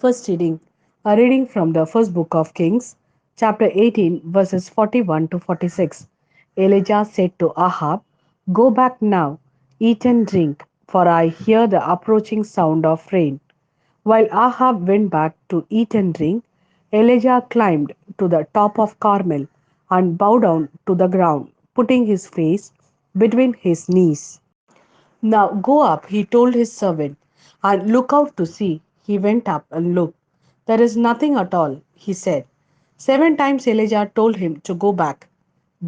First reading, a reading from the first book of Kings, chapter 18, verses 41 to 46. Elijah said to Ahab, "Go back now, eat and drink, for I hear the approaching sound of rain." While Ahab went back to eat and drink, Elijah climbed to the top of Carmel and bowed down to the ground, putting his face between his knees. "Now go up," he told his servant, "and look out to see." He went up and looked. "There is nothing at all," he said. 7 times Elijah told him to go back.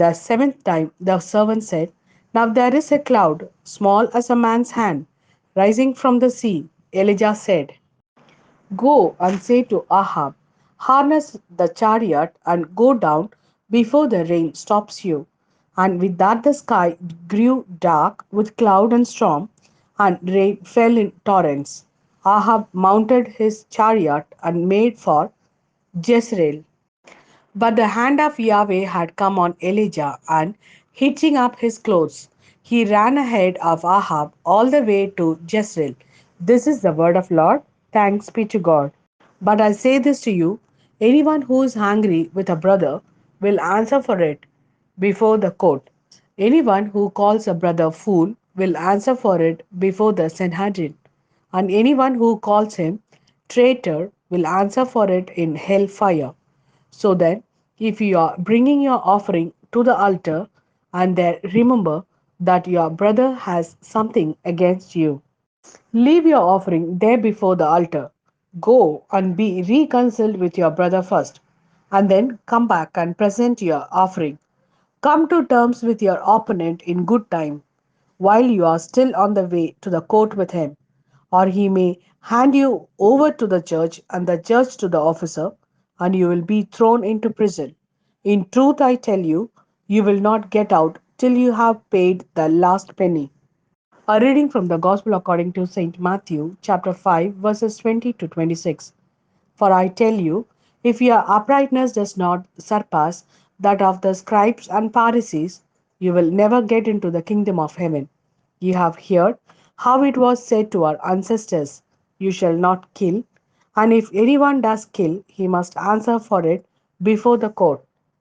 The seventh time the servant said, "Now there is a cloud, small as a man's hand, rising from the sea." Elijah said, "Go and say to Ahab, harness the chariot and go down before the rain stops you." And with that the sky grew dark with cloud and storm, and rain fell in torrents. Ahab mounted his chariot and made for Jezreel. But the hand of Yahweh had come on Elijah, and hitching up his clothes, he ran ahead of Ahab all the way to Jezreel. This is the word of Lord. Thanks be to God. But I say this to you, anyone who is angry with a brother will answer for it before the court. Anyone who calls a brother fool will answer for it before the Sanhedrin. And anyone who calls him traitor will answer for it in hell fire. So then, if you are bringing your offering to the altar, and there remember that your brother has something against you, leave your offering there before the altar. Go and be reconciled with your brother first, and then come back and present your offering. Come to terms with your opponent in good time, while you are still on the way to the court with him, or he may hand you over to the judge and the judge to the officer, and you will be thrown into prison. In truth, I tell you, you will not get out till you have paid the last penny. A reading from the Gospel according to St. Matthew, chapter 5, verses 20 to 26. For I tell you, if your uprightness does not surpass that of the scribes and Pharisees, you will never get into the kingdom of heaven. You have heard how it was said to our ancestors, "You shall not kill," and if anyone does kill, he must answer for it before the court.